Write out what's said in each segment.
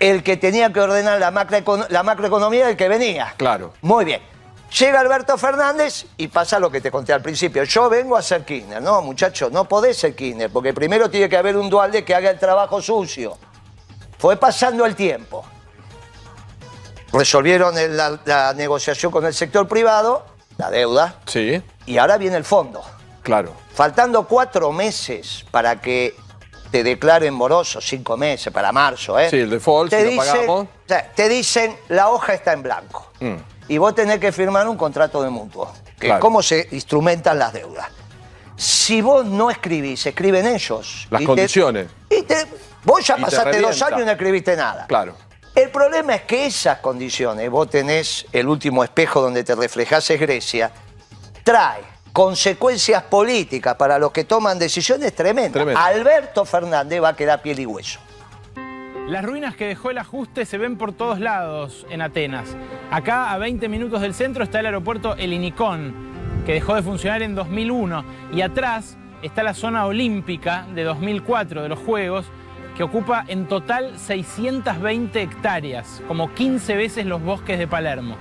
el que tenía que ordenar la macroeconomía del que venía. Claro. Muy bien. Llega Alberto Fernández y pasa lo que te conté al principio. Yo vengo a ser Kirchner. No, muchachos, no podés ser Kirchner, porque primero tiene que haber un Duhalde que haga el trabajo sucio. Fue pasando el tiempo. Resolvieron la negociación con el sector privado, la deuda. Sí. Y ahora viene el fondo. Claro. Faltando 4 meses para que te declaren moroso, 5 meses para marzo, ¿eh? Sí, el default, si lo pagamos. Te dicen, la hoja está en blanco. Y vos tenés que firmar un contrato de mutuo. Que Claro. ¿Cómo se instrumentan las deudas? Si vos no escribís, escriben ellos. Las condiciones. Vos ya Y te pasaste 2 revienta. años y no escribiste nada. Claro. El problema es que esas condiciones, vos tenés el último espejo donde te reflejás es Grecia, trae consecuencias políticas para los que toman decisiones tremendas. Tremendo. Alberto Fernández va a quedar piel y hueso. Las ruinas que dejó el ajuste se ven por todos lados en Atenas. Acá, a 20 minutos del centro, está el aeropuerto Elinikon, que dejó de funcionar en 2001. Y atrás está la zona olímpica de 2004 de los Juegos, que ocupa en total 620 hectáreas, como 15 veces los bosques de Palermo.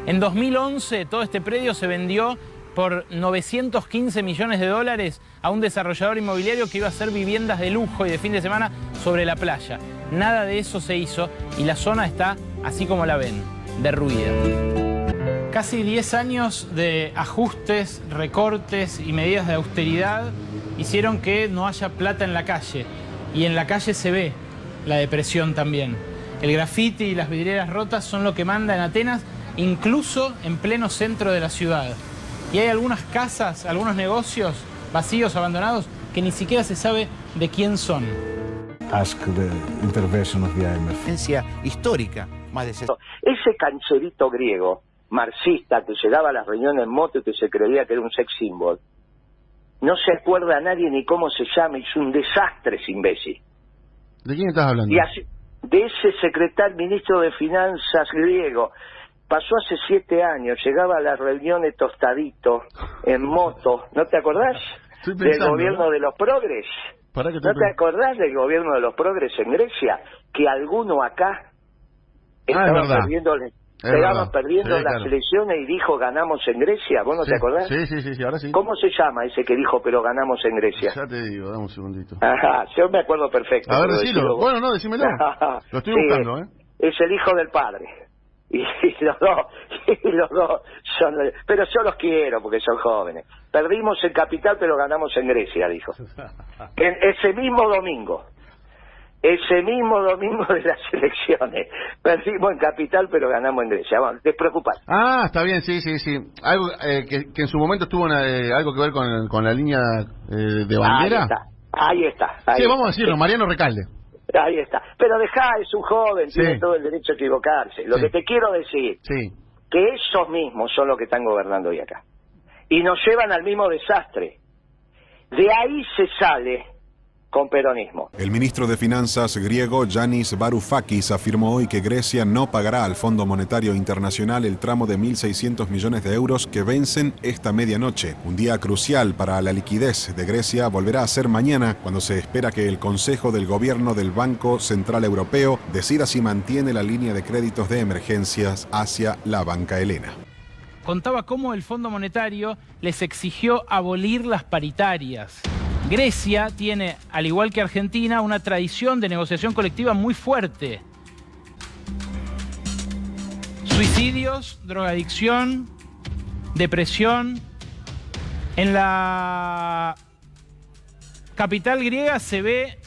En 2011 todo este predio se vendió por 915 millones de dólares a un desarrollador inmobiliario que iba a hacer viviendas de lujo y de fin de semana sobre la playa. Nada de eso se hizo y la zona está, así como la ven, derruida. Casi 10 años de ajustes, recortes y medidas de austeridad hicieron que no haya plata en la calle. Y en la calle se ve la depresión también. El grafiti y las vidrieras rotas son lo que manda en Atenas, incluso en pleno centro de la ciudad. Y hay algunas casas, algunos negocios vacíos, abandonados, que ni siquiera se sabe de quién son. Acho que a intervention havia emergência histórica. Ese cancherito griego, marxista, que llegaba a las reuniones en moto y que se creía que era un sex symbol, no se acuerda a nadie ni cómo se llama, es un desastre ese imbécil. ¿De quién estás hablando? Y así, de ese secretario ministro de Finanzas griego. Pasó hace 7 años, llegaba a las reuniones tostadito, en moto, ¿no te acordás? Del gobierno de los progres. ¿No te acordás del gobierno de los progres en Grecia? Que alguno acá estaba perdiendo las elecciones y dijo ganamos en Grecia. ¿Vos no te acordás? Sí, ahora sí. ¿Cómo se llama ese que dijo pero ganamos en Grecia? Ya te digo, dame un segundito. Ajá, yo me acuerdo perfecto. A ver, decilo. Bueno, no, decímelo. Lo estoy buscando, ¿eh? Es el hijo del padre. Y los dos son... Pero yo los quiero porque son jóvenes. Perdimos en Capital pero ganamos en Grecia, dijo. Ese mismo domingo de las elecciones. Perdimos en Capital pero ganamos en Grecia. Bueno, despreocupate. Ah, está bien, sí. Algo que en su momento tuvo algo que ver con la línea de bandera. Ahí está. Sí, vamos a decirlo, Mariano Recalde. Ahí está. Pero es un joven, tiene todo el derecho a equivocarse. Lo que te quiero decir, que esos mismos son los que están gobernando hoy acá. Y nos llevan al mismo desastre. De ahí se sale con peronismo. El ministro de Finanzas griego, Yanis Varoufakis, afirmó hoy que Grecia no pagará al Fondo Monetario Internacional el tramo de 1.600 millones de euros que vencen esta medianoche. Un día crucial para la liquidez de Grecia volverá a ser mañana, cuando se espera que el Consejo del Gobierno del Banco Central Europeo decida si mantiene la línea de créditos de emergencias hacia la banca helena. Contaba cómo el Fondo Monetario les exigió abolir las paritarias. Grecia tiene, al igual que Argentina, una tradición de negociación colectiva muy fuerte. Suicidios, drogadicción, depresión. En la capital griega se ve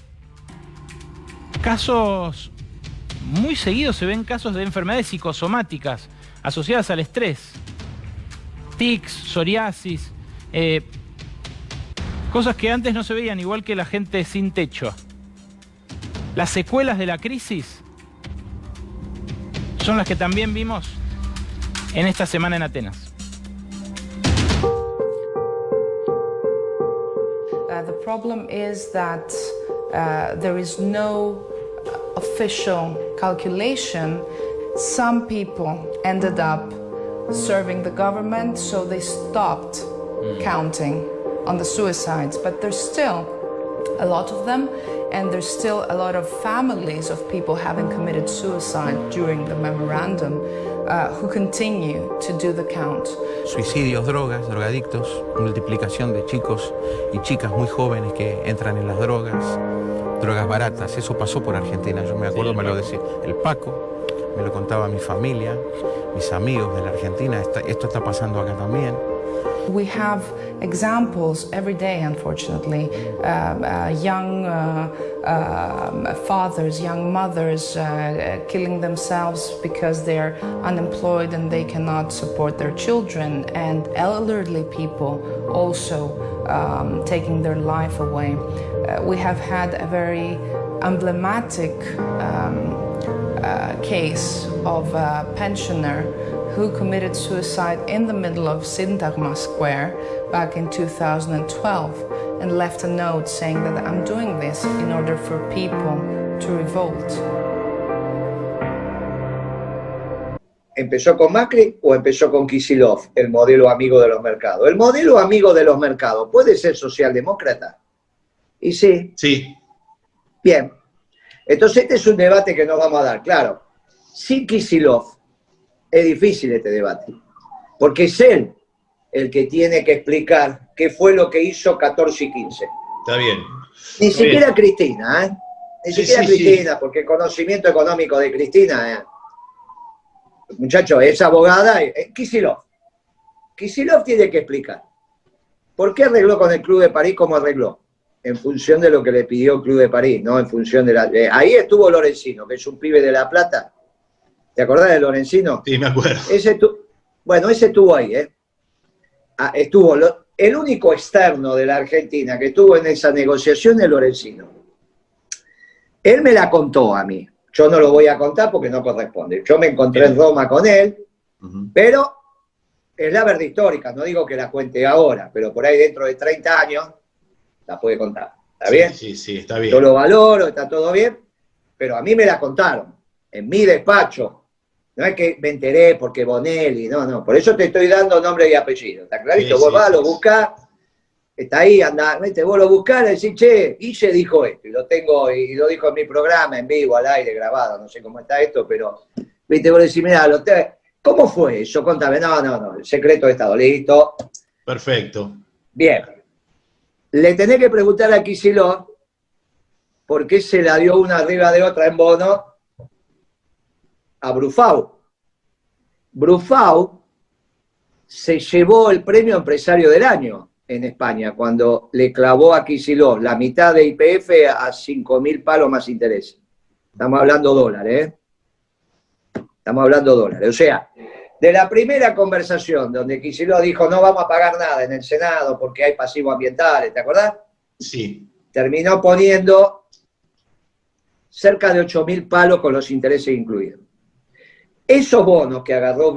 casos, muy seguidos se ven casos de enfermedades psicosomáticas asociadas al estrés. Tics, psoriasis, cosas que antes no se veían, igual que la gente sin techo. Las secuelas de la crisis son las que también vimos en esta semana en Atenas. The problem is that there is no official calculation. Some people ended up serving the government, so they stopped counting on the suicides, but there's still a lot of them, and there's still a lot of families of people having committed suicide during the memorandum who continue to do the count. Suicidios, drogas, drogadictos, multiplicación de chicos y chicas muy jóvenes que entran en las drogas baratas. Eso pasó por Argentina, yo me acuerdo, me lo decía el Paco, me lo contaba mi familia, mis amigos de la Argentina, esto está pasando acá también. We have examples every day, unfortunately, young fathers, young mothers killing themselves because they're unemployed and they cannot support their children, and elderly people also taking their life away. We have had a very emblematic case of a pensioner who committed suicide in the middle of Syntagma Square back in 2012 and left a note saying that I'm doing this in order for people to revolt. ¿Empezó con Macri o empezó con Kicillof, el modelo amigo de los mercados? El modelo amigo de los mercados puede ser socialdemócrata. ¿Y sí? Sí. Bien. Entonces este es un debate que nos vamos a dar, claro. Sin Kicillof es difícil este debate, porque es él el que tiene que explicar qué fue lo que hizo 14 y 15. Está bien. Ni siquiera Cristina, ¿eh? Ni siquiera Cristina, porque el conocimiento económico de Cristina, muchacho, es abogada, Kicillof. Kicillof tiene que explicar. ¿Por qué arregló con el Club de París como arregló? En función de lo que le pidió el Club de París, no en función de la... ahí estuvo Lorenzino, que es un pibe de La Plata. ¿Te acordás de Lorenzino? Sí, me acuerdo. Bueno, ese estuvo ahí, ¿eh? Estuvo el único externo de la Argentina que estuvo en esa negociación es Lorenzino. Él me la contó a mí. Yo no lo voy a contar porque no corresponde. Yo me encontré en Roma con él, pero es la verdad histórica. No digo que la cuente ahora, pero por ahí dentro de 30 años la puede contar. ¿Está bien? Sí, está bien. Yo lo valoro, está todo bien, pero a mí me la contaron, en mi despacho. No es que me enteré porque Bonelli, no. Por eso te estoy dando nombre y apellido. ¿Está clarito? Vos vas, lo buscás, está ahí, anda, vete, vos lo buscás, le decís, che, Guille dijo esto, y lo tengo, y lo dijo en mi programa, en vivo, al aire, grabado, no sé cómo está esto, pero, viste, vos le decís, mirá, ¿cómo fue eso? Contame, no, el secreto de Estado, listo. Perfecto. Bien. Le tenés que preguntar a Kicillof por qué se la dio una arriba de otra en bono a Brufau. Brufau se llevó el premio empresario del año en España cuando le clavó a Kicillof la mitad de YPF a 5.000 palos más interés. Estamos hablando dólares, ¿eh? Estamos hablando dólares. O sea, de la primera conversación donde Kicillof dijo no vamos a pagar nada en el Senado porque hay pasivos ambientales, ¿te acordás? Sí. Terminó poniendo cerca de 8.000 palos con los intereses incluidos. Esos bonos que agarró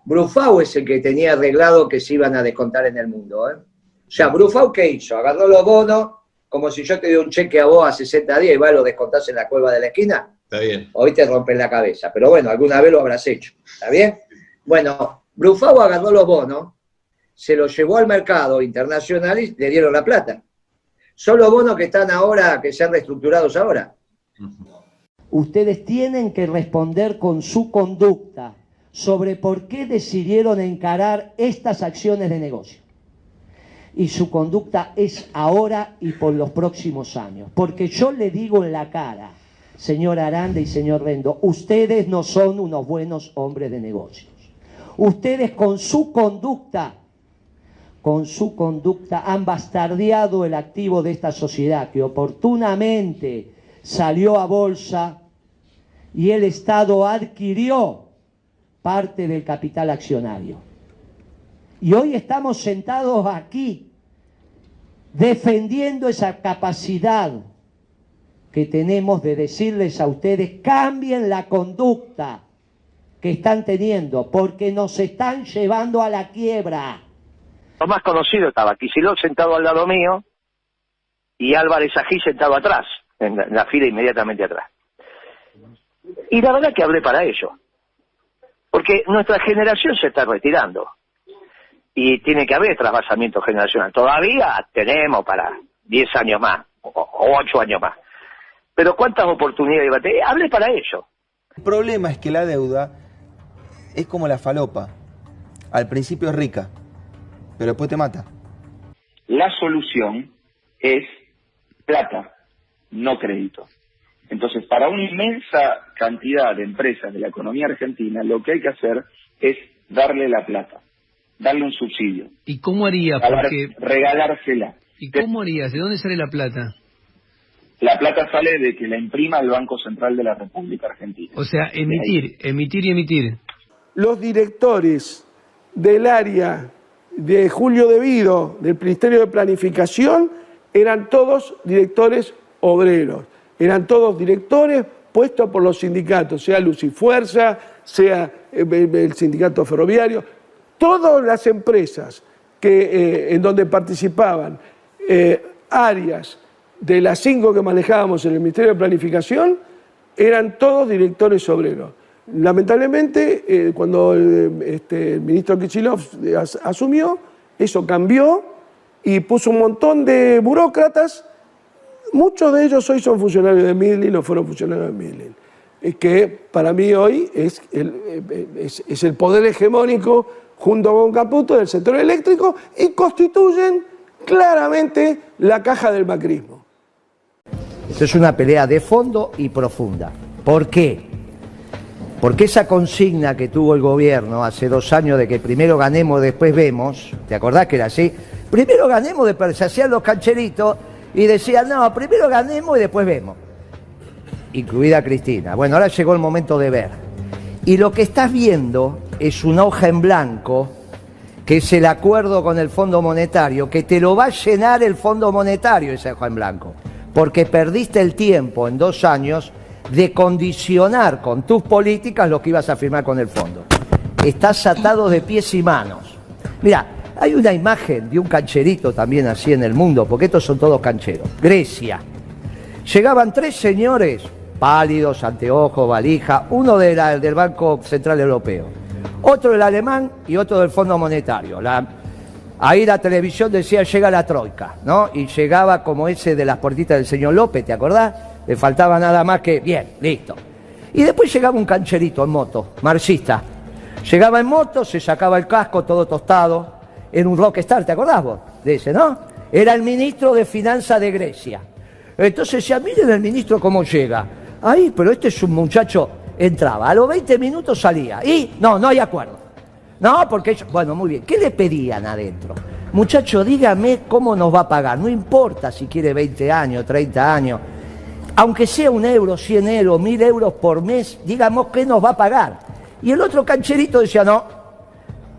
Brufau es el que tenía arreglado que se iban a descontar en el mundo, ¿eh? O sea, Brufau, ¿qué hizo? Agarró los bonos, como si yo te doy un cheque a vos a 60 días y vas, lo descontás en la cueva de la esquina. Está bien. Hoy te rompen la cabeza, pero bueno, alguna vez lo habrás hecho, ¿está bien? Bueno, Brufau agarró los bonos, se los llevó al mercado internacional y le dieron la plata. Son los bonos que están ahora, que se han reestructurados ahora. Ustedes tienen que responder con su conducta sobre por qué decidieron encarar estas acciones de negocio. Y su conducta es ahora y por los próximos años. Porque yo le digo en la cara, señor Aranda y señor Rendo, ustedes no son unos buenos hombres de negocios. Ustedes con su conducta han bastardeado el activo de esta sociedad que oportunamente salió a bolsa y el Estado adquirió parte del capital accionario. Y hoy estamos sentados aquí defendiendo esa capacidad que tenemos de decirles a ustedes, cambien la conducta que están teniendo, porque nos están llevando a la quiebra. Lo más conocido estaba Kicillof sentado al lado mío y Álvarez Ají sentado atrás, en la fila inmediatamente atrás. Y la verdad que hablé para ello, porque nuestra generación se está retirando y tiene que haber trasvasamiento generacional. Todavía tenemos para 10 años más, o 8 años más. Pero ¿cuántas oportunidades va a tener? Hable para ello. El problema es que la deuda es como la falopa. Al principio es rica, pero después te mata. La solución es plata, no crédito. Entonces, para una inmensa cantidad de empresas de la economía argentina, lo que hay que hacer es darle la plata, darle un subsidio. ¿Y cómo haría? Regalársela. ¿Y cómo harías? ¿De dónde sale la plata? La plata sale de que la imprima el Banco Central de la República Argentina. O sea, emitir y emitir. Los directores del área de Julio Devido, del Ministerio de Planificación, eran todos directores obreros. Eran todos directores puestos por los sindicatos, sea Luz y Fuerza, sea el sindicato ferroviario. Todas las empresas en donde participaban áreas de las 5 que manejábamos en el Ministerio de Planificación, eran todos directores obreros. Lamentablemente, cuando el ministro Kicillof asumió, eso cambió y puso un montón de burócratas. Muchos de ellos hoy son funcionarios de Midland o fueron funcionarios de Midland, que para mí hoy es el poder hegemónico junto con Caputo del sector eléctrico y constituyen claramente la caja del macrismo. Esto es una pelea de fondo y profunda. ¿Por qué? Porque esa consigna que tuvo el gobierno hace 2 años de que primero ganemos, después vemos, ¿te acordás que era así? Primero ganemos, después se hacían los cancheritos y decían, no, primero ganemos y después vemos. Incluida Cristina. Bueno, ahora llegó el momento de ver. Y lo que estás viendo es una hoja en blanco, que es el acuerdo con el Fondo Monetario, que te lo va a llenar el Fondo Monetario, esa hoja en blanco. Porque perdiste el tiempo en 2 años de condicionar con tus políticas lo que ibas a firmar con el fondo. Estás atado de pies y manos. Mira, hay una imagen de un cancherito también así en el mundo, porque estos son todos cancheros. Grecia. Llegaban 3 señores, pálidos, anteojos, valija, uno del Banco Central Europeo, otro del alemán y otro del Fondo Monetario. Ahí la televisión decía, llega la troika, ¿no? Y llegaba como ese de las puertitas del señor López, ¿te acordás? Le faltaba nada más que, bien, listo. Y después llegaba un cancherito en moto, marxista. Llegaba en moto, se sacaba el casco todo tostado, era un rockstar, ¿te acordás vos? De ese, ¿no? Era el ministro de Finanzas de Grecia. Entonces decía, miren el ministro cómo llega. Ahí, pero este es un muchacho, entraba, a los 20 minutos salía. Y no hay acuerdo. No, porque ellos, bueno, muy bien. ¿Qué le pedían adentro? Muchacho, dígame cómo nos va a pagar. No importa si quiere 20 años, 30 años. Aunque sea 1 euro, 100 euros, 1000 euros por mes, digamos qué nos va a pagar. Y el otro cancherito decía, no,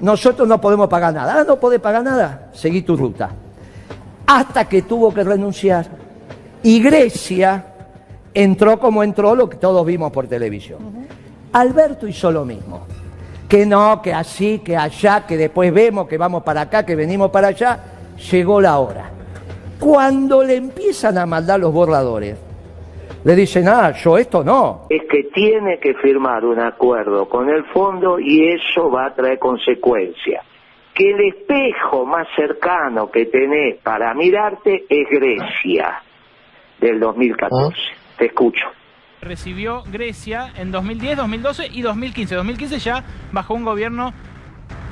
nosotros no podemos pagar nada. Ah, no podés pagar nada, seguí tu ruta. Hasta que tuvo que renunciar. Y Grecia entró como entró, lo que todos vimos por televisión. Alberto hizo lo mismo. Que no, que así, que allá, que después vemos, que vamos para acá, que venimos para allá. Llegó la hora. Cuando le empiezan a mandar los borradores, le dicen, yo esto no. Es que tiene que firmar un acuerdo con el fondo y eso va a traer consecuencias. Que el espejo más cercano que tenés para mirarte es Grecia, del 2014. Te escucho. Recibió Grecia en 2010, 2012 y 2015. 2015 ya bajo un gobierno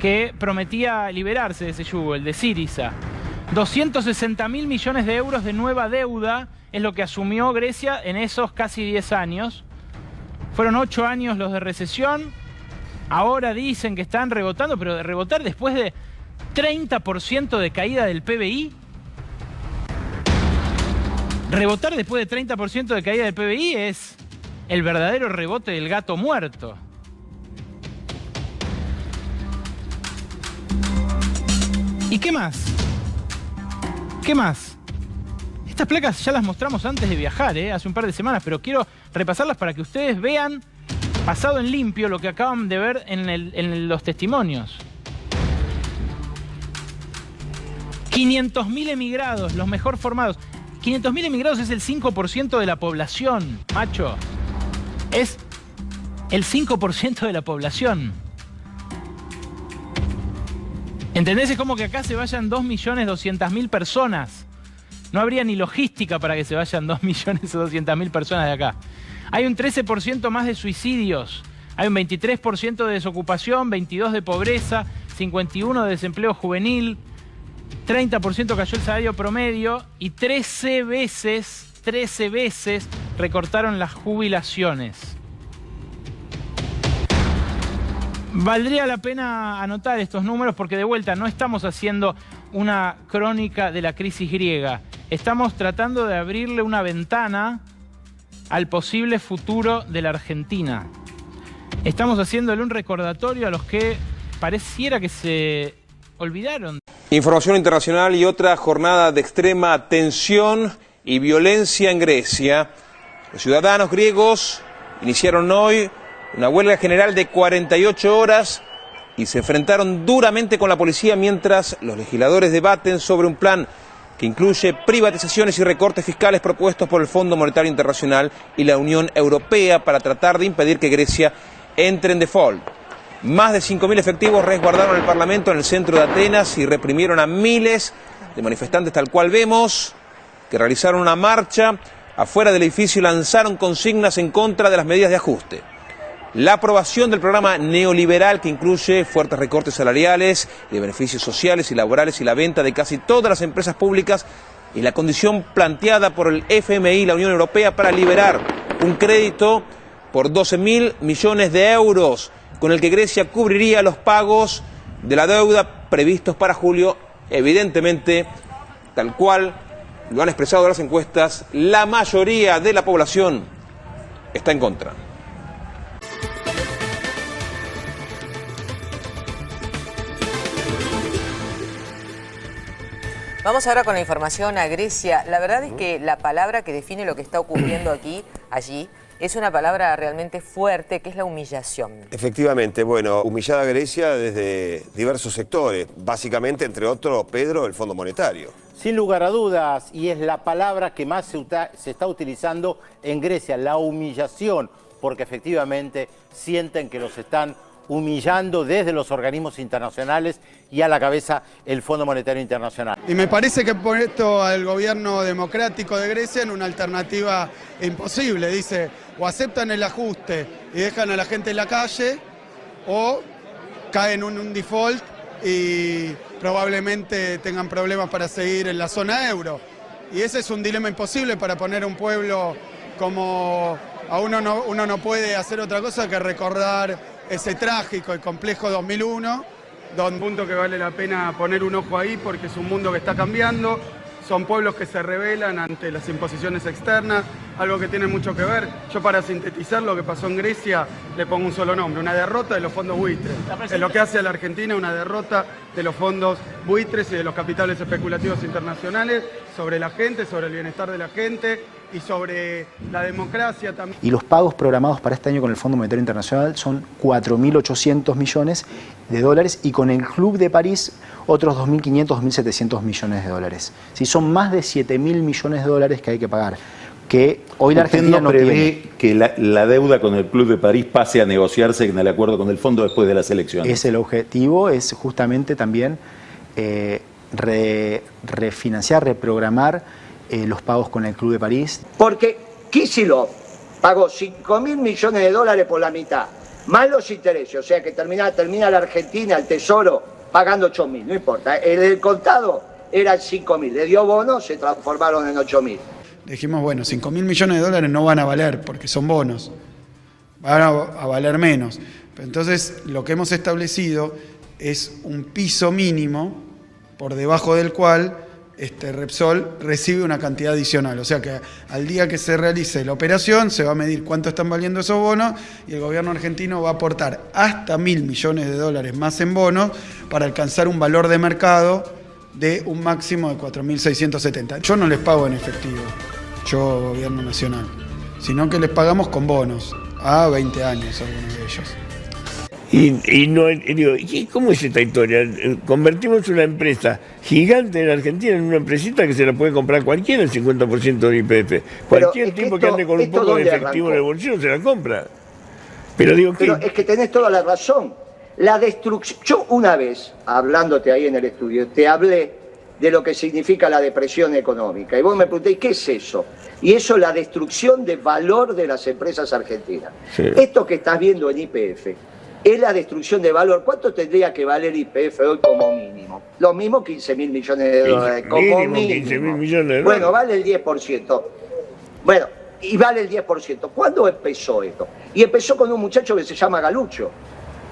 que prometía liberarse de ese yugo, el de Syriza. 260.000 millones de euros de nueva deuda es lo que asumió Grecia en esos casi 10 años. Fueron 8 años los de recesión. Ahora dicen que están rebotando, pero de rebotar después de 30% de caída del PBI. Rebotar después de 30% de caída del PBI es el verdadero rebote del gato muerto. ¿Y qué más? ¿Qué más? Estas placas ya las mostramos antes de viajar, hace un par de semanas, pero quiero repasarlas para que ustedes vean, pasado en limpio, lo que acaban de ver en los testimonios. 500.000 emigrados, los mejor formados. 500.000 emigrados es el 5% de la población, macho. Es el 5% de la población. ¿Entendés? Es como que acá se vayan 2.200.000 personas. no habría ni logística para que se vayan 2 millones o 200.000 personas de acá. Hay un 13% más de suicidios, hay un 23% de desocupación, 22% de pobreza, 51% de desempleo juvenil, 30% cayó el salario promedio y 13 veces recortaron las jubilaciones. Valdría la pena anotar estos números porque de vuelta no estamos haciendo una crónica de la crisis griega. Estamos tratando de abrirle una ventana al posible futuro de la Argentina. Estamos haciéndole un recordatorio a los que pareciera que se olvidaron. Información internacional y otra jornada de extrema tensión y violencia en Grecia. Los ciudadanos griegos iniciaron hoy una huelga general de 48 horas y se enfrentaron duramente con la policía mientras los legisladores debaten sobre un plan que incluye privatizaciones y recortes fiscales propuestos por el Fondo Monetario Internacional y la Unión Europea para tratar de impedir que Grecia entre en default. Más de 5.000 efectivos resguardaron el Parlamento en el centro de Atenas y reprimieron a miles de manifestantes, tal cual vemos, que realizaron una marcha afuera del edificio y lanzaron consignas en contra de las medidas de ajuste. La aprobación del programa neoliberal que incluye fuertes recortes salariales y de beneficios sociales y laborales y la venta de casi todas las empresas públicas y la condición planteada por el FMI y la Unión Europea para liberar un crédito por 12.000 millones de euros con el que Grecia cubriría los pagos de la deuda previstos para julio. Evidentemente, tal cual lo han expresado las encuestas, la mayoría de la población está en contra. Vamos ahora con la información a Grecia. La verdad es que la palabra que define lo que está ocurriendo allí, es una palabra realmente fuerte, que es la humillación. Efectivamente, bueno, humillada Grecia desde diversos sectores, básicamente, entre otros, Pedro, el Fondo Monetario. Sin lugar a dudas, y es la palabra que más se está utilizando en Grecia, la humillación, porque efectivamente sienten que los están humillando desde los organismos internacionales y a la cabeza el Fondo Monetario Internacional. Y me parece que pone esto al gobierno democrático de Grecia en una alternativa imposible. Dice, o aceptan el ajuste y dejan a la gente en la calle, o caen en un default y probablemente tengan problemas para seguir en la zona euro. Y ese es un dilema imposible para poner a un pueblo como... uno no puede hacer otra cosa que recordar ese trágico y complejo 2001, donde un punto que vale la pena poner un ojo ahí porque es un mundo que está cambiando, son pueblos que se rebelan ante las imposiciones externas, algo que tiene mucho que ver. Yo, para sintetizar lo que pasó en Grecia, le pongo un solo nombre: una derrota de los fondos buitres. En lo que hace a la Argentina, una derrota de los fondos buitres y de los capitales especulativos internacionales sobre la gente, sobre el bienestar de la gente y sobre la democracia también. Y los pagos programados para este año con el Fondo Monetario Internacional son 4.800 millones de dólares y con el Club de París otros 2.500, 2.700 millones de dólares. Sí, son más de 7.000 millones de dólares que hay que pagar, que hoy la Argentina no prevé tiene. Que la deuda con el Club de París pase a negociarse en el acuerdo con el fondo después de las elecciones? Es el objetivo, es justamente también refinanciar, reprogramar los pagos con el Club de París. Porque Kicillof pagó 5.000 millones de dólares por la mitad, más los intereses, o sea que termina la Argentina, el Tesoro, pagando 8.000, no importa. El contado eran 5.000, le dio bonos, se transformaron en 8.000. Dijimos, bueno, 5.000 millones de dólares no van a valer porque son bonos, van a valer menos. Entonces, lo que hemos establecido es un piso mínimo por debajo del cual Repsol recibe una cantidad adicional. O sea que al día que se realice la operación se va a medir cuánto están valiendo esos bonos y el gobierno argentino va a aportar hasta 1.000 millones de dólares más en bonos para alcanzar un valor de mercado de un máximo de 4.670. Yo no les pago en efectivo, yo, gobierno nacional, sino que les pagamos con bonos a 20 años algunos de ellos. ¿Cómo es esta historia? Convertimos una empresa gigante en Argentina en una empresita que se la puede comprar cualquiera, el 50% del IPF. Cualquier tipo que ande con un poco de efectivo en el bolsillo se la compra. Pero es que tenés toda la razón. La destrucción. Yo una vez, hablándote ahí en el estudio, te hablé de lo que significa la depresión económica. Y vos me preguntéis, ¿qué es eso? Y eso es la destrucción de valor de las empresas argentinas. Sí. Esto que estás viendo en YPF es la destrucción de valor. ¿Cuánto tendría que valer YPF hoy como mínimo? Lo mismo 15.000 millones de dólares. Como mínimo. 15.000 millones de dólares. Bueno, vale el 10%. Bueno, y vale el 10%. ¿Cuándo empezó esto? Y empezó con un muchacho que se llama Galucho.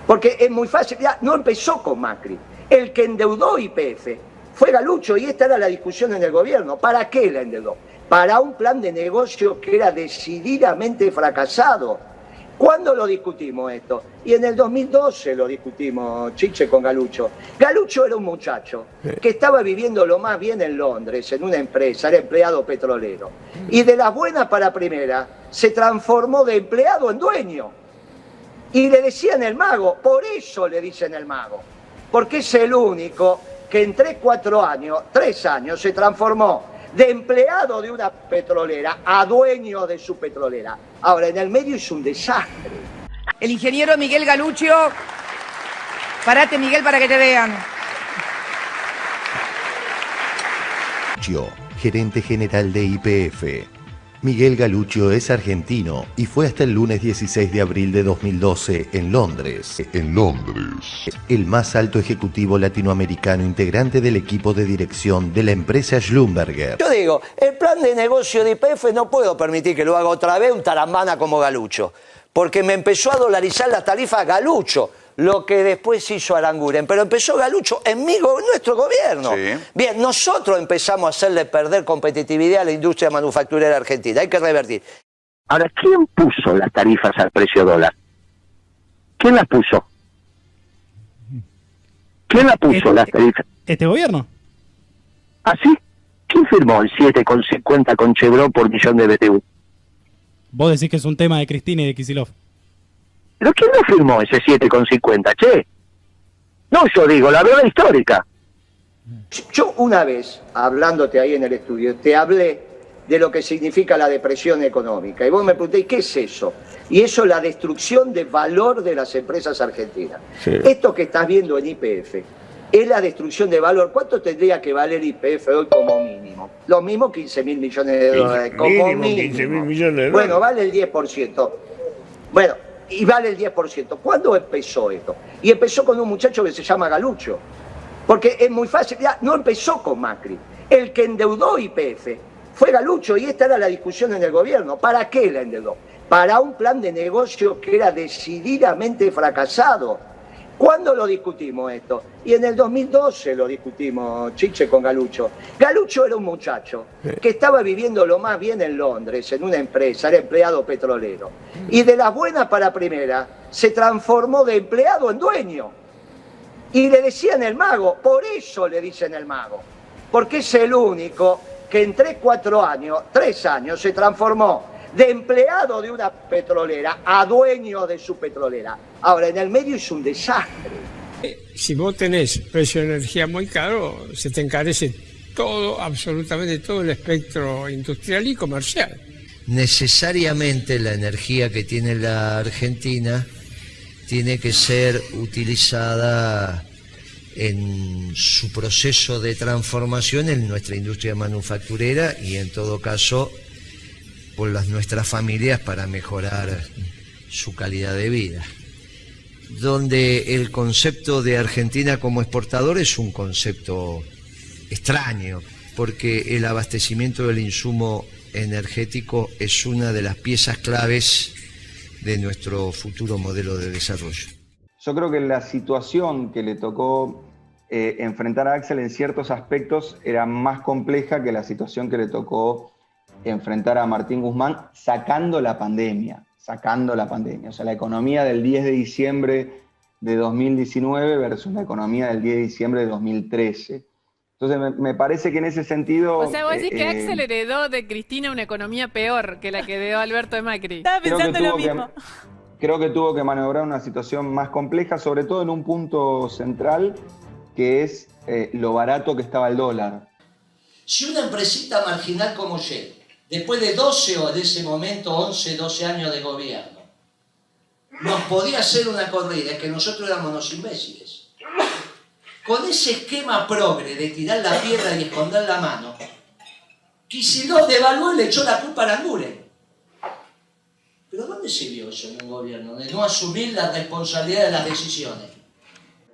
Porque es muy fácil, ya no empezó con Macri. El que endeudó YPF fue Galucho y esta era la discusión en el gobierno. ¿Para qué la endeudó? Para un plan de negocio que era decididamente fracasado. ¿Cuándo lo discutimos esto? Y en el 2012 lo discutimos, Chiche, con Galucho. Galucho era un muchacho que estaba viviendo lo más bien en Londres, en una empresa, era empleado petrolero. Y de las buenas para primera se transformó de empleado en dueño. Y le decían el mago, por eso le dicen el mago. Porque es el único que en 3 años se transformó de empleado de una petrolera a dueño de su petrolera. Ahora, en el medio es un desastre. El ingeniero Miguel Galuccio. Parate, Miguel, para que te vean. Gerente general de YPF. Miguel Galuccio es argentino y fue hasta el lunes 16 de abril de 2012 en Londres. El más alto ejecutivo latinoamericano integrante del equipo de dirección de la empresa Schlumberger. Yo digo, el plan de negocio de YPF no puedo permitir que lo haga otra vez un tarambana como Galucho, porque me empezó a dolarizar la tarifa Galucho, lo que después hizo Aranguren, pero empezó Galucho en nuestro gobierno. Sí. Bien, nosotros empezamos a hacerle perder competitividad a la industria manufacturera argentina, hay que revertir. Ahora, ¿quién puso las tarifas al precio dólar? ¿Quién las puso? ¿Quién las puso las tarifas? ¿Este gobierno? ¿Ah, sí? ¿Quién firmó el 7,50 con Chevron por millón de BTU? Vos decís que es un tema de Cristina y de Kicillof. ¿Pero quién no firmó ese 7,50, che? No, yo digo, la verdad histórica. Yo una vez, hablándote ahí en el estudio, te hablé de lo que significa la depresión económica. Y vos me preguntéis, ¿qué es eso? Y eso es la destrucción de valor de las empresas argentinas. Sí. Esto que estás viendo en YPF es la destrucción de valor. ¿Cuánto tendría que valer YPF hoy como mínimo? Lo mismo 15.000 millones de dólares. Como mínimo. 15.000 millones de dólares. Bueno, vale el 10%. Bueno, y vale el 10%. ¿Cuándo empezó esto? Y empezó con un muchacho que se llama Galucho. Porque es muy fácil, ya no empezó con Macri. El que endeudó YPF fue Galucho y esta era la discusión en el gobierno. ¿Para qué la endeudó? Para un plan de negocio que era decididamente fracasado. ¿Cuándo lo discutimos esto? Y en el 2012 lo discutimos, Chiche, con Galucho. Galucho era un muchacho que estaba viviendo lo más bien en Londres, en una empresa, era empleado petrolero. Y de las buenas para primera se transformó de empleado en dueño. Y le decían el mago, por eso le dicen el mago. Porque es el único que en 3 años se transformó de empleado de una petrolera a dueño de su petrolera. Ahora, en el medio es un desastre. Si vos tenés precio de energía muy caro, se te encarece todo, absolutamente todo el espectro industrial y comercial. Necesariamente la energía que tiene la Argentina tiene que ser utilizada en su proceso de transformación en nuestra industria manufacturera y en todo caso por nuestras familias para mejorar su calidad de vida. Donde el concepto de Argentina como exportador es un concepto extraño, porque el abastecimiento del insumo energético es una de las piezas claves de nuestro futuro modelo de desarrollo. Yo creo que la situación que le tocó enfrentar a Axel en ciertos aspectos era más compleja que la situación que le tocó enfrentar a Martín Guzmán sacando la pandemia. O sea, la economía del 10 de diciembre de 2019 versus la economía del 10 de diciembre de 2013. Entonces me parece que en ese sentido... O sea, vos decís que Axel heredó de Cristina una economía peor que la que heredó Alberto de Macri. Estaba pensando lo mismo. Creo que tuvo que maniobrar una situación más compleja, sobre todo en un punto central, que es lo barato que estaba el dólar. Si una empresita marginal como Shell, después de 12 o en ese momento 11, 12 años de gobierno, nos podía hacer una corrida, es que nosotros éramos unos imbéciles. con ese esquema progre de tirar la piedra y esconder la mano, Kicillof devaluó y le echó la culpa a Aranguren. ¿Pero dónde se vio eso en un gobierno? De no asumir la responsabilidad de las decisiones.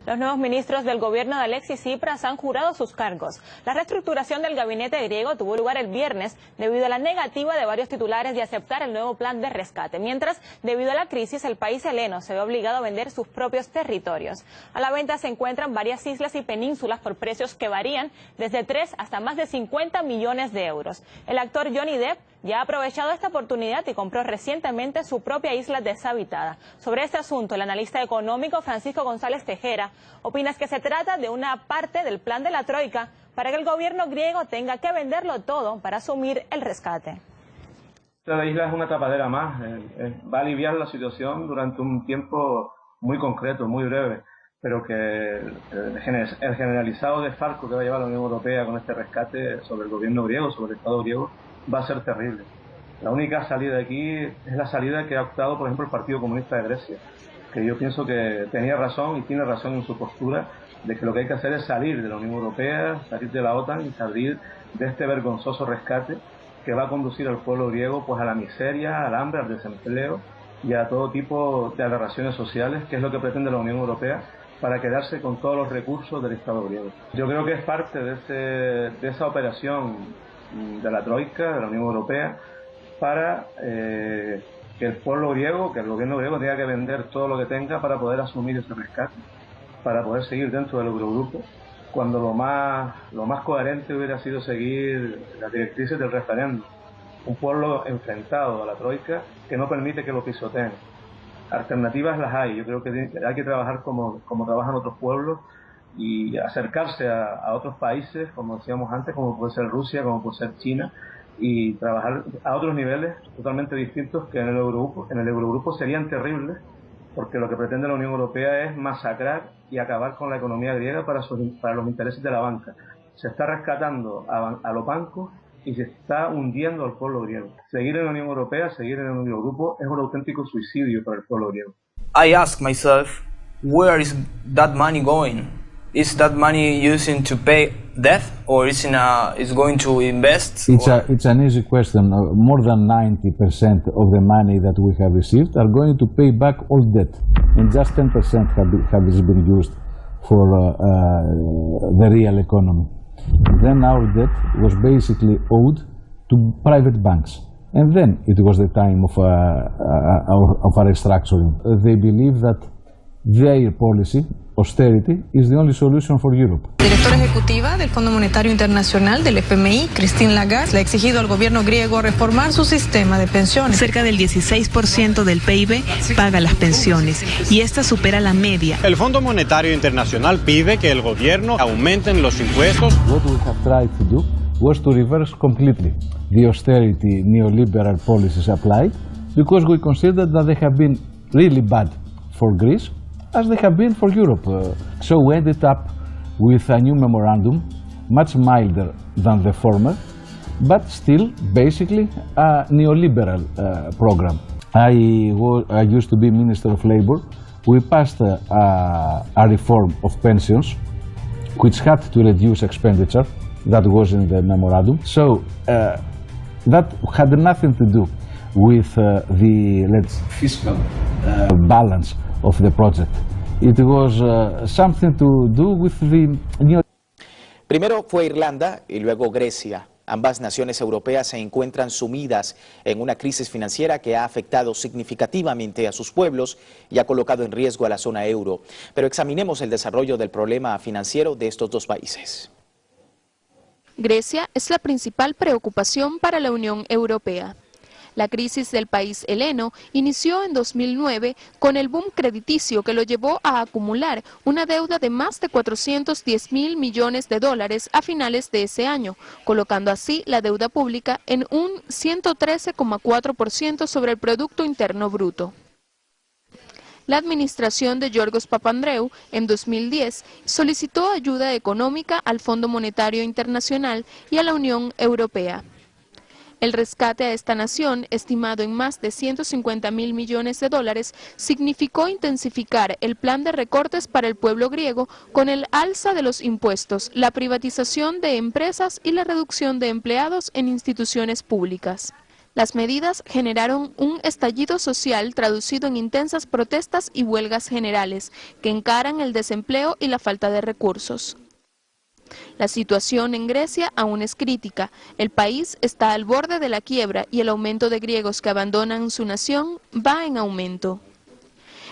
Los nuevos ministros del gobierno de Alexis Tsipras han jurado sus cargos. La reestructuración del gabinete griego tuvo lugar el viernes debido a la negativa de varios titulares de aceptar el nuevo plan de rescate. Mientras, debido a la crisis, el país heleno se ve obligado a vender sus propios territorios. A la venta se encuentran varias islas y penínsulas por precios que varían desde 3 hasta más de 50 millones de euros. El actor Johnny Depp ya ha aprovechado esta oportunidad y compró recientemente su propia isla deshabitada. Sobre este asunto, el analista económico Francisco González Tejera opina que se trata de una parte del plan de la Troika para que el gobierno griego tenga que venderlo todo para asumir el rescate. La isla es una tapadera más, va a aliviar la situación durante un tiempo muy concreto, muy breve, pero que el generalizado desfalco que va a llevar la Unión Europea con este rescate sobre el gobierno griego, sobre el Estado griego, va a ser terrible. La única salida de aquí es la salida que ha optado, por ejemplo, el Partido Comunista de Grecia, que yo pienso que tenía razón y tiene razón en su postura de que lo que hay que hacer es salir de la Unión Europea, salir de la OTAN y salir de este vergonzoso rescate que va a conducir al pueblo griego pues a la miseria, al hambre, al desempleo y a todo tipo de aberraciones sociales, que es lo que pretende la Unión Europea para quedarse con todos los recursos del Estado griego. Yo creo que es parte de esa operación de la Troika, de la Unión Europea, para que el pueblo griego, que el gobierno griego tenga que vender todo lo que tenga para poder asumir ese rescate, para poder seguir dentro del Eurogrupo, cuando lo más coherente hubiera sido seguir las directrices del referéndum. Un pueblo enfrentado a la Troika que no permite que lo pisoteen. Alternativas las hay, yo creo que hay que trabajar como trabajan otros pueblos y acercarse a otros países, como decíamos antes, como puede ser Rusia, como puede ser China, y trabajar a otros niveles totalmente distintos que en el Eurogrupo. En el Eurogrupo serían terribles, porque lo que pretende la Unión Europea es masacrar y acabar con la economía griega para los intereses de la banca. Se está rescatando a los bancos y se está hundiendo al pueblo griego. Seguir en la Unión Europea, seguir en el Eurogrupo es un auténtico suicidio para el pueblo griego. I ask myself, where is that money going? Is that money using to pay debt, or is going to invest? It's an easy question. More than 90% of the money that we have received are going to pay back all debt, and just 10% have been used for the real economy. Then our debt was basically owed to private banks, and then it was the time of a restructuring. They believe that their policy, austerity, is the only solution for Europe. Directora ejecutiva del Fondo Monetario Internacional del FMI, Christine Lagarde, le ha exigido al gobierno griego reformar su sistema de pensiones. Cerca del 16% del PIB paga las pensiones y esta supera la media. El Fondo Monetario Internacional pide que el gobierno aumente los impuestos. What we have tried to do was to reverse completely the austerity neoliberal policies applied, because we consider that they have been really bad for Greece, as they have been for Europe. So we ended up with a new memorandum, much milder than the former, but still basically a neoliberal program. I used to be Minister of Labour. We passed a reform of pensions, which had to reduce expenditure. That was in the memorandum. So that had nothing to do with the fiscal balance of the project. It was something to do with the new... Primero fue Irlanda y luego Grecia. Ambas naciones europeas se encuentran sumidas en una crisis financiera que ha afectado significativamente a sus pueblos y ha colocado en riesgo a la zona euro. Pero examinemos el desarrollo del problema financiero de estos dos países. Grecia es la principal preocupación para la Unión Europea. La crisis del país heleno inició en 2009 con el boom crediticio que lo llevó a acumular una deuda de más de 410.000 millones de dólares a finales de ese año, colocando así la deuda pública en un 113,4% sobre el Producto Interno Bruto. La administración de Giorgos Papandreou en 2010 solicitó ayuda económica al Fondo Monetario Internacional y a la Unión Europea. El rescate a esta nación, estimado en más de 150.000 millones de dólares, significó intensificar el plan de recortes para el pueblo griego con el alza de los impuestos, la privatización de empresas y la reducción de empleados en instituciones públicas. Las medidas generaron un estallido social traducido en intensas protestas y huelgas generales que encaran el desempleo y la falta de recursos. La situación en Grecia aún es crítica. El país está al borde de la quiebra y el aumento de griegos que abandonan su nación va en aumento.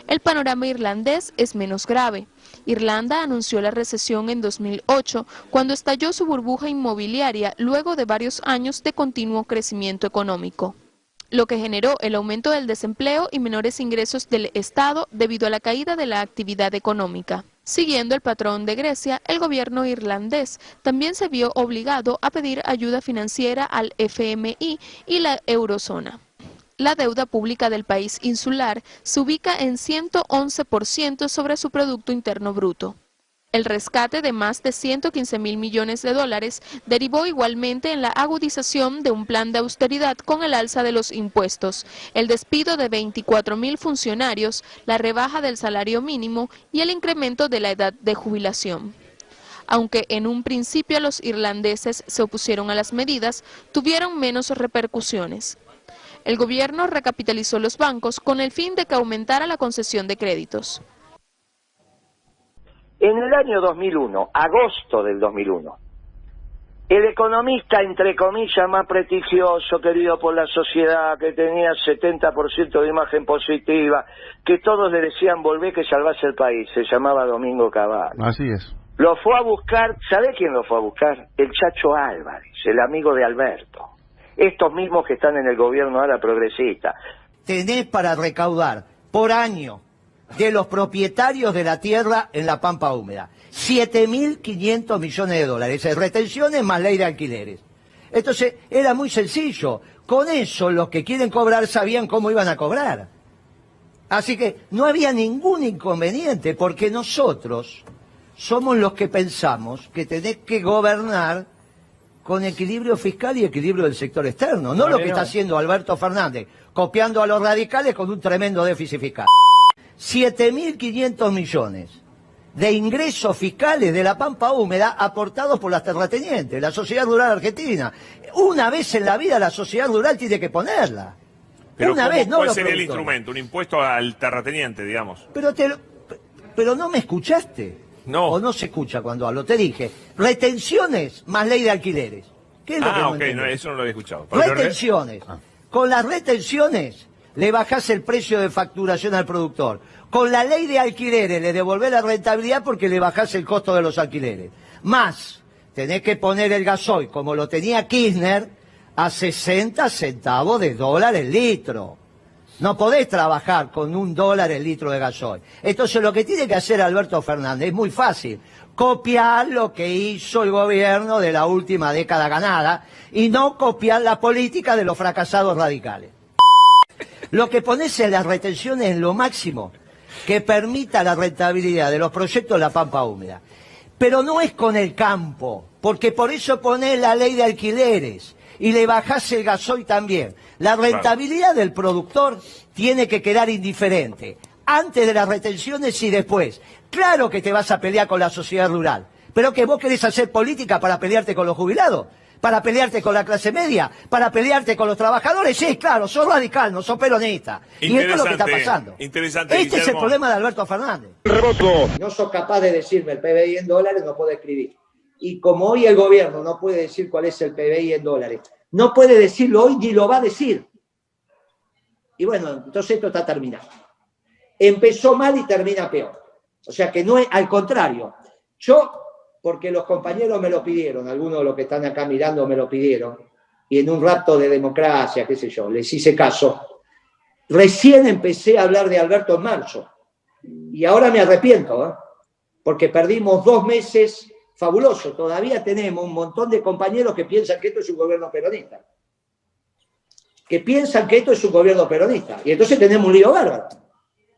El panorama irlandés es menos grave. Irlanda anunció la recesión en 2008, cuando estalló su burbuja inmobiliaria luego de varios años de continuo crecimiento económico, lo que generó el aumento del desempleo y menores ingresos del Estado debido a la caída de la actividad económica. Siguiendo el patrón de Grecia, el gobierno irlandés también se vio obligado a pedir ayuda financiera al FMI y la eurozona. La deuda pública del país insular se ubica en 111% sobre su Producto Interno Bruto. El rescate de más de 115.000 millones de dólares derivó igualmente en la agudización de un plan de austeridad con el alza de los impuestos, el despido de 24.000 funcionarios, la rebaja del salario mínimo y el incremento de la edad de jubilación. Aunque en un principio los irlandeses se opusieron a las medidas, tuvieron menos repercusiones. El gobierno recapitalizó los bancos con el fin de que aumentara la concesión de créditos. En el año 2001, agosto del 2001, el economista, entre comillas, más prestigioso, querido por la sociedad, que tenía 70% de imagen positiva, que todos le decían volvé que salvase el país, se llamaba Domingo Cavallo. Así es. Lo fue a buscar, ¿sabe quién lo fue a buscar? El Chacho Álvarez, el amigo de Alberto. Estos mismos que están en el gobierno ahora progresista. Tenés para recaudar por año de los propietarios de la tierra en la Pampa Húmeda 7.500 millones de dólares, retenciones más ley de alquileres. Entonces era muy sencillo, con eso los que quieren cobrar sabían cómo iban a cobrar. Así que no había ningún inconveniente, porque nosotros somos los que pensamos que tenés que gobernar con equilibrio fiscal y equilibrio del sector externo, no lo que está haciendo Alberto Fernández, copiando a los radicales con un tremendo déficit fiscal. 7.500 millones de ingresos fiscales de la Pampa Húmeda aportados por las terratenientes, la Sociedad Rural Argentina. Una vez en la vida la Sociedad Rural tiene que ponerla. Pero una vez, no ¿cuál los sería el productores. instrumento? Un impuesto al terrateniente, digamos. Pero no me escuchaste. No. O no se escucha cuando hablo. Te dije, retenciones más ley de alquileres. ¿Qué es lo que no ok, entendés? eso no lo había escuchado. Retenciones. Con las retenciones le bajás el precio de facturación al productor. Con la ley de alquileres le devolvés la rentabilidad porque le bajás el costo de los alquileres. Más, tenés que poner el gasoil, como lo tenía Kirchner, a 60 centavos de dólar el litro. No podés trabajar con $1 el litro de gasoil. Entonces lo que tiene que hacer Alberto Fernández es muy fácil. Copiar lo que hizo el gobierno de la última década ganada y no copiar la política de los fracasados radicales. Lo que pones en las retenciones es lo máximo que permita la rentabilidad de los proyectos de la Pampa Húmeda. Pero no es con el campo, porque por eso ponés la ley de alquileres y le bajás el gasoil también. La rentabilidad del productor tiene que quedar indiferente, antes de las retenciones y después. Claro que te vas a pelear con la sociedad rural, pero que vos querés hacer política para pelearte con los jubilados, para pelearte con la clase media, para pelearte con los trabajadores. Sí, claro, sos radical, no sos peronista. Y esto es lo que está pasando. Interesante, este es el problema de Alberto Fernández. No sos capaz de decirme el PBI en dólares, no puedo escribir. Y como hoy el gobierno no puede decir cuál es el PBI en dólares, no puede decirlo hoy ni lo va a decir. Y bueno, entonces esto está terminado. Empezó mal y termina peor. O sea que no es, al contrario. Yo, porque los compañeros me lo pidieron, algunos de los que están acá mirando me lo pidieron, y en un rato de democracia, qué sé yo, les hice caso. Recién empecé a hablar de Alberto en marzo. Y ahora me arrepiento, porque perdimos 2 meses fabulosos. Todavía tenemos un montón de compañeros que piensan que esto es un gobierno peronista. Que piensan que esto es un gobierno peronista. Y entonces tenemos un lío bárbaro.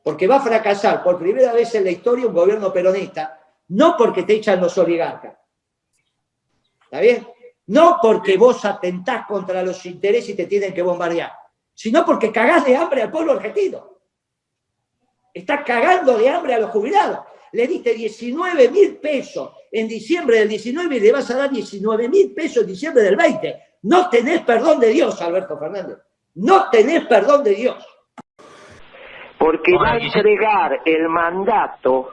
Porque va a fracasar por primera vez en la historia un gobierno peronista, no porque te echan los oligarcas. ¿Está bien? No porque vos atentás contra los intereses y te tienen que bombardear, sino porque cagás de hambre al pueblo argentino. Estás cagando de hambre a los jubilados. Le diste 19.000 pesos en diciembre del 19 y le vas a dar 19.000 pesos en diciembre del 20. No tenés perdón de Dios, Alberto Fernández. No tenés perdón de Dios. Porque va a entregar el mandato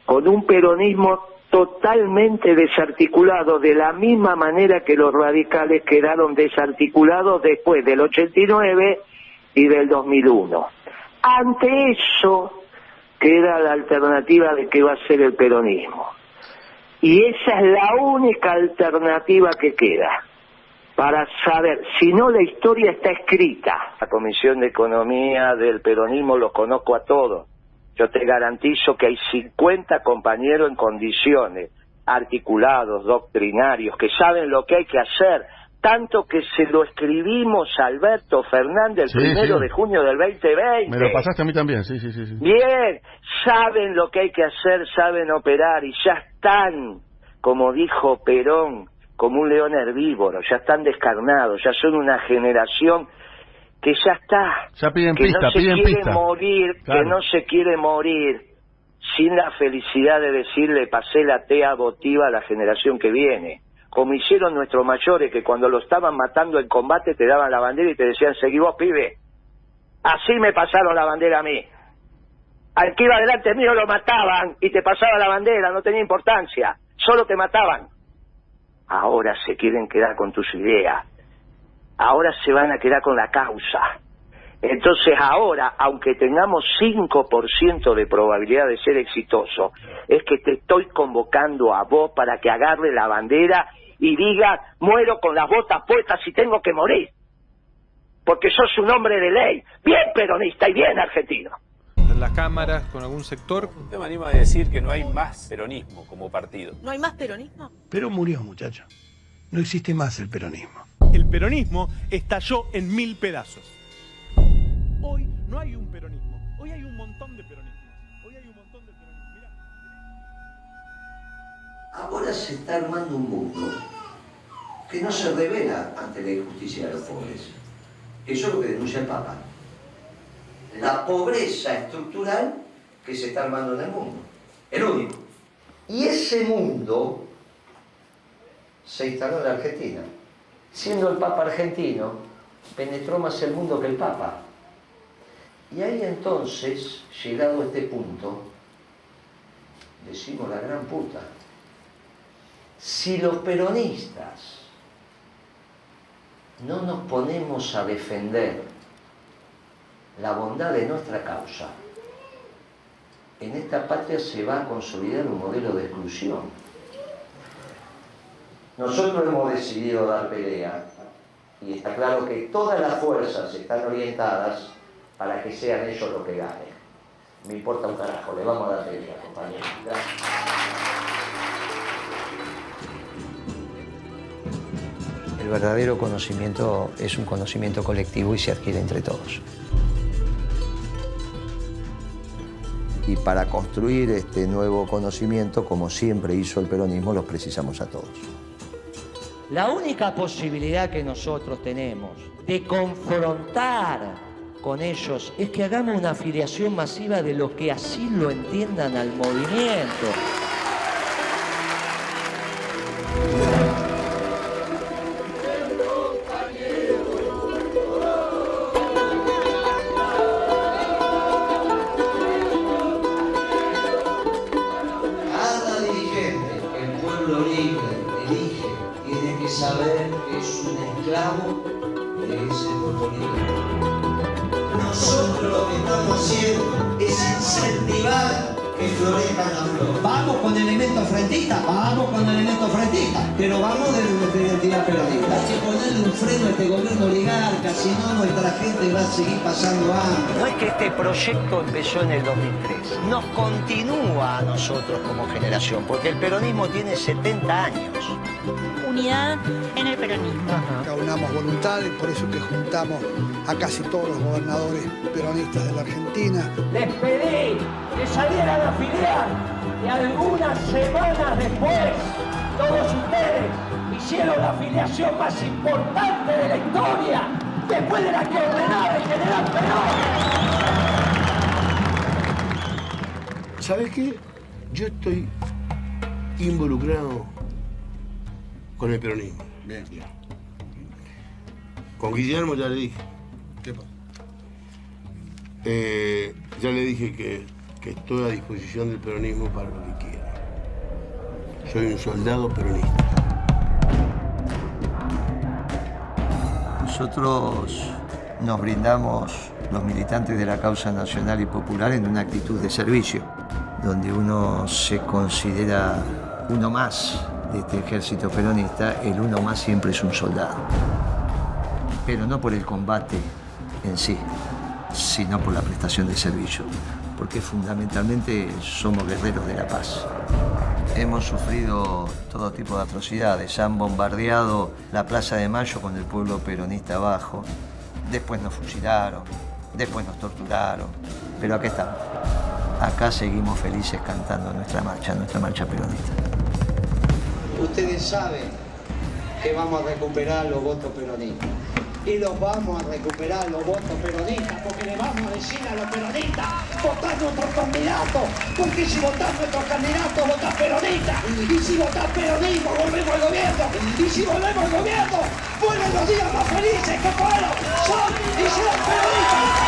con un peronismo totalmente desarticulado, de la misma manera que los radicales quedaron desarticulados después del 89 y del 2001. Ante eso queda la alternativa de qué va a ser el peronismo. Y esa es la única alternativa que queda para saber, si no la historia está escrita. La Comisión de Economía del peronismo los conozco a todos. Yo te garantizo que hay 50 compañeros en condiciones, articulados, doctrinarios, que saben lo que hay que hacer, tanto que se lo escribimos a Alberto Fernández el 1 de junio del 2020. Me lo pasaste a mí también, sí. Bien, saben lo que hay que hacer, saben operar y ya están, como dijo Perón, como un león herbívoro, ya están descarnados, ya son una generación que ya está, ya piden que pista, no se piden quiere pista. morir, Claro. que no se quiere morir sin la felicidad de decirle pasé la tea votiva a la generación que viene, como hicieron nuestros mayores, que cuando lo estaban matando en combate te daban la bandera y te decían seguí vos, pibe. Así me pasaron la bandera a mí. Al que iba delante mío lo mataban y te pasaba la bandera, no tenía importancia, solo te mataban. Ahora se quieren quedar con tus ideas, ahora se van a quedar con la causa. Entonces ahora, aunque tengamos 5% de probabilidad de ser exitoso, es que te estoy convocando a vos para que agarre la bandera y diga, muero con las botas puestas si tengo que morir. Porque sos un hombre de ley, bien peronista y bien argentino. En las cámaras, con algún sector. Yo me animo a decir que no hay más peronismo como partido. ¿No hay más peronismo? Pero murió, muchacho. No existe más el peronismo. El peronismo estalló en 1000 pedazos. Hoy no hay un peronismo, hoy hay un montón de peronismo. Mirá. Ahora se está armando un mundo que no se revela ante la injusticia de los pobres. Eso es lo que denuncia el Papa. La pobreza estructural que se está armando en el mundo. El único. Y ese mundo se instaló en la Argentina. Siendo el Papa argentino, penetró más el mundo que el Papa. Y ahí entonces, llegado a este punto, decimos la gran puta. Si los peronistas no nos ponemos a defender la bondad de nuestra causa, en esta patria se va a consolidar un modelo de exclusión. Nosotros hemos decidido dar pelea y está claro que todas las fuerzas están orientadas para que sean ellos los que ganen. Me importa un carajo, le vamos a dar pelea, compañeros. El verdadero conocimiento es un conocimiento colectivo y se adquiere entre todos. Y para construir este nuevo conocimiento, como siempre hizo el peronismo, los precisamos a todos. La única posibilidad que nosotros tenemos de confrontar con ellos es que hagamos una afiliación masiva de los que así lo entiendan al movimiento. Cada dirigente que el pueblo libre elige tiene que saber que es un esclavo de ese pueblo libre. Nosotros lo que estamos haciendo es incentivar que florezcan las flores. Vamos con elementos frentistas, pero vamos de identidad peronista. Hay que ponerle un freno a este gobierno oligarca, si no nuestra gente va a seguir pasando hambre. No es que este proyecto empezó en el 2003, nos continúa a nosotros como generación, porque el peronismo tiene 70 años. Unidad en el peronismo. Aunamos voluntades, por eso que juntamos a casi todos los gobernadores peronistas de la Argentina. Les pedí que salieran a afiliar y algunas semanas después todos ustedes hicieron la afiliación más importante de la historia, después de la que ordenaba el general Perón. ¿Sabes qué? Yo estoy involucrado con el peronismo. Bien. Con Guillermo ya le dije. ¿Qué pasa? Ya le dije que estoy a disposición del peronismo para lo que quiera. Soy un soldado peronista. Nosotros nos brindamos, los militantes de la causa nacional y popular, en una actitud de servicio, donde uno se considera uno más de este ejército peronista. El uno más siempre es un soldado, pero no por el combate en sí, sino por la prestación de servicio, porque fundamentalmente somos guerreros de la paz. Hemos sufrido todo tipo de atrocidades, han bombardeado la Plaza de Mayo con el pueblo peronista abajo, después nos fusilaron, después nos torturaron, pero acá estamos. Acá seguimos felices cantando nuestra marcha peronista. Ustedes saben que vamos a recuperar los votos peronistas. Y los vamos a recuperar los votos peronistas, porque le vamos a decir a los peronistas, votad nuestros candidatos, porque si votás nuestros candidatos, votás peronistas, y si votás peronismo, volvemos al gobierno, y si volvemos al gobierno, vuelven los días más felices que fueron, son y serán peronistas.